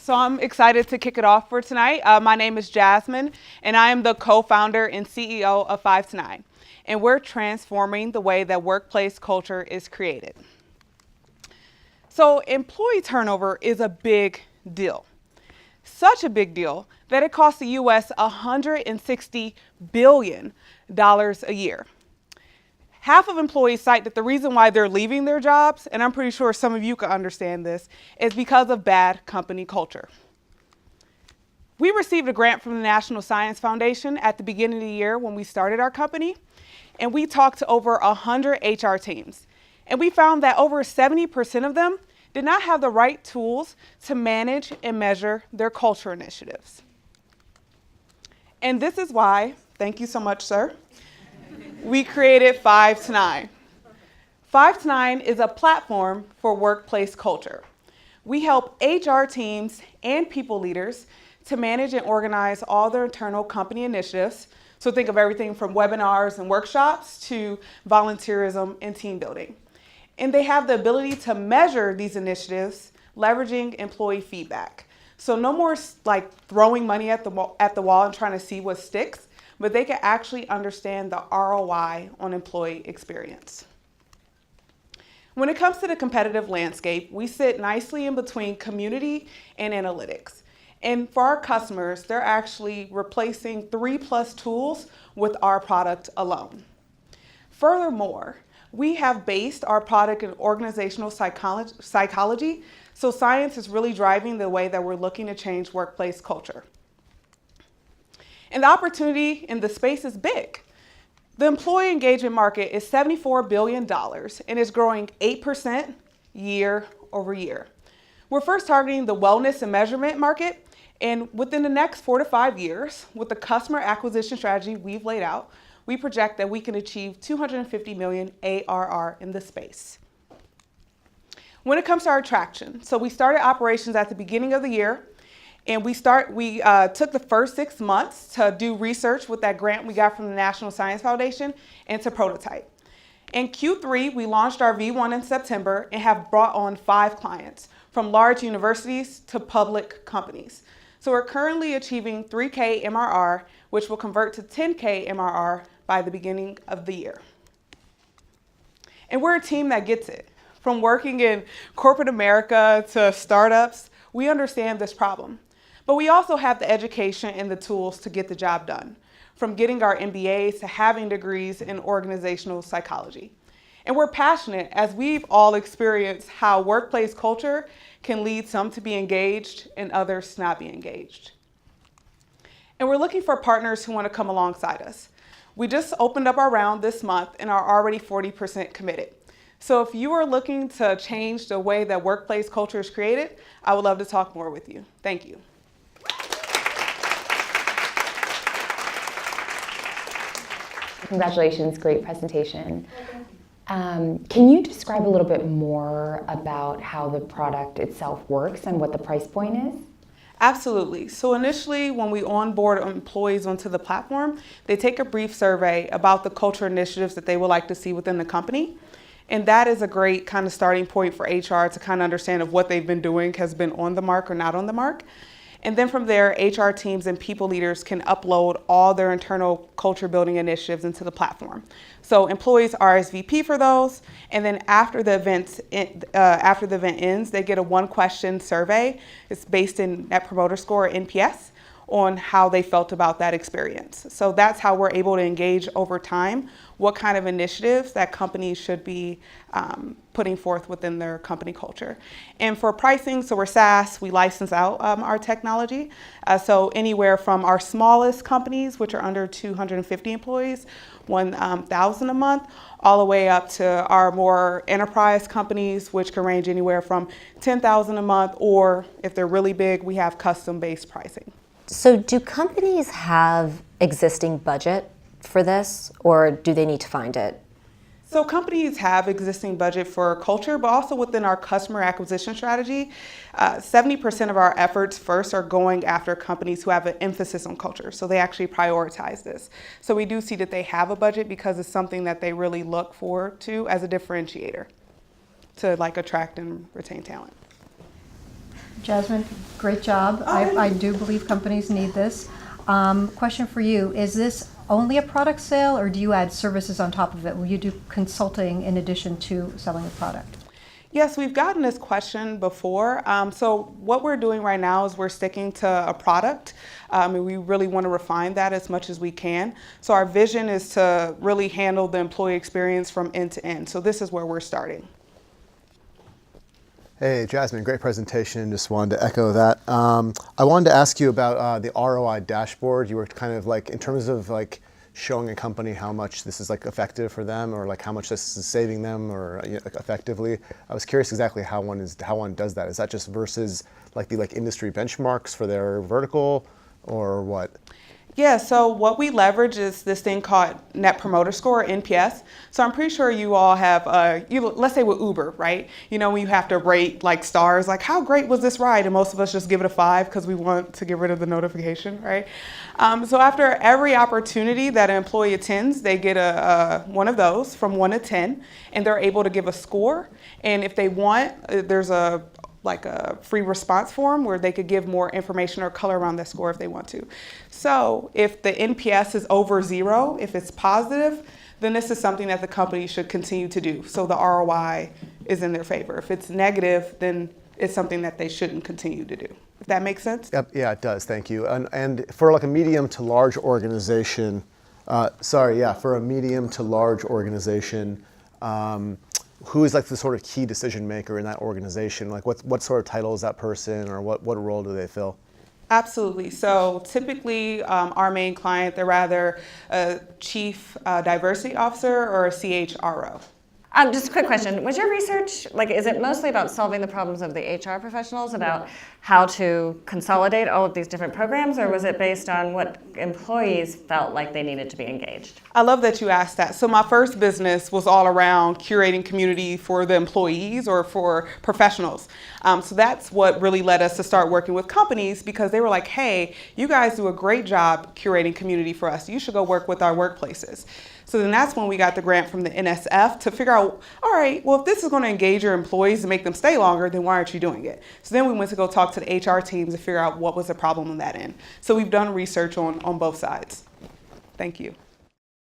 So I'm excited to kick it off for tonight. My name is Jasmine, and I am the co-founder and CEO of 5 to 9. And we're transforming the way that workplace culture is created. So employee turnover is a big deal. Such a big deal that it costs the U.S. $160 billion a year. Half of employees cite that the reason why they're leaving their jobs, and I'm pretty sure some of you can understand this, is because of bad company culture. We received a grant from the National Science Foundation at the beginning of the year when we started our company, and we talked to over 100 HR teams. And we found that over 70% of them did not have the right tools to manage and measure their culture initiatives. And this is why, thank you so much, sir, we created 5 to 9. 5 to 9 is a platform for workplace culture. We help HR teams and people leaders to manage and organize all their internal company initiatives. So think of everything from webinars and workshops to volunteerism and team building. And they have the ability to measure these initiatives leveraging employee feedback. So no more like throwing money at the wall and trying to see what sticks, but they can actually understand the ROI on employee experience. When it comes to the competitive landscape, we sit nicely in between community and analytics. And for our customers, they're actually replacing 3+ tools with our product alone. Furthermore, we have based our product in organizational psychology, so science is really driving the way that we're looking to change workplace culture. And the opportunity in the space is big. The employee engagement market is $74 billion and is growing 8% year over year. We're first targeting the wellness and measurement market, and within the next 4 to 5 years, with the customer acquisition strategy we've laid out, we project that we can achieve $250 million ARR in this space. When it comes to our traction, so we started operations at the beginning of the year, and we took the first 6 months to do research with that grant we got from the National Science Foundation and to prototype. In Q3, we launched our V1 in September and have brought on 5 clients, from large universities to public companies. So we're currently achieving 3K MRR, which will convert to 10K MRR by the beginning of the year. And we're a team that gets it. From working in corporate America to startups, we understand this problem. But we also have the education and the tools to get the job done, from getting our MBAs to having degrees in organizational psychology. And we're passionate, as we've all experienced how workplace culture can lead some to be engaged and others to not be engaged. And we're looking for partners who want to come alongside us. We just opened up our round this month and are already 40% committed. So if you are looking to change the way that workplace culture is created, I would love to talk more with you. Thank you. Congratulations, great presentation. Can you describe a little bit more about how the product itself works and what the price point is? Absolutely. So initially, when we onboard employees onto the platform, they take a brief survey about the culture initiatives that they would like to see within the company. And that is a great kind of starting point for HR to kind of understand if what they've been doing has been on the mark or not on the mark. And then from there, HR teams and people leaders can upload all their internal culture building initiatives into the platform. So employees RSVP for those, and then after the event ends, they get a 1-question survey. It's based in Net Promoter Score, NPS, on how they felt about that experience. So that's how we're able to engage over time what kind of initiatives that companies should be putting forth within their company culture. And for pricing, so we're SaaS, we license out our technology. So anywhere from our smallest companies, which are under 250 employees, 1,000 a month, all the way up to our more enterprise companies, which can range anywhere from 10,000 a month, or if they're really big, we have custom-based pricing. So do companies have existing budget for this, or do they need to find it? So companies have existing budget for culture, but also within our customer acquisition strategy, 70% of our efforts first are going after companies who have an emphasis on culture. So they actually prioritize this. So we do see that they have a budget because it's something that they really look forward to as a differentiator to like attract and retain talent. Jasmine, great job. I do believe companies need this. Question for you, is this only a product sale or do you add services on top of it? Will you do consulting in addition to selling a product? Yes, we've gotten this question before. So what we're doing right now is we're sticking to a product, and we really want to refine that as much as we can. So our vision is to really handle the employee experience from end to end. So this is where we're starting. Hey, Jasmine, great presentation. Just wanted to echo that. I wanted to ask you about the ROI dashboard. You were kind of like, in terms of like showing a company how much this is like effective for them, or like how much this is saving them, or like effectively. I was curious exactly how one does that. Is that just versus like the industry benchmarks for their vertical, or what? Yeah, so what we leverage is this thing called Net Promoter Score, NPS. So I'm pretty sure you all have, let's say with Uber, right? You know, when you have to rate like stars, like how great was this ride? And most of us just give it a 5 because we want to get rid of the notification, right? So after every opportunity that an employee attends, they get one of those from 1 to 10, and they're able to give a score. And if they want, there's a free response form where they could give more information or color around that score if they want to. So if the NPS is over 0, if it's positive, then this is something that the company should continue to do. So the ROI is in their favor. If it's negative, then it's something that they shouldn't continue to do. If that makes sense? Yep, yeah, it does. Thank you. And for like a medium to large organization, for a medium to large organization, who is like the sort of key decision maker in that organization? Like what sort of title is that person, or what role do they fill? Absolutely. So typically our main client, they're rather a chief diversity officer or a CHRO. Just a quick question. Was your research, is it mostly about solving the problems of the HR professionals, about how to consolidate all of these different programs, or was it based on what employees felt like they needed to be engaged? I love that you asked that. So my first business was all around curating community for the employees or for professionals. So that's what really led us to start working with companies, because they were like, hey, you guys do a great job curating community for us. You should go work with our workplaces. So then that's when we got the grant from the NSF to figure out, all right, well, if this is going to engage your employees and make them stay longer, then why aren't you doing it? So then we went to go talk to the HR teams to figure out what was the problem on that end. So we've done research on both sides. Thank you.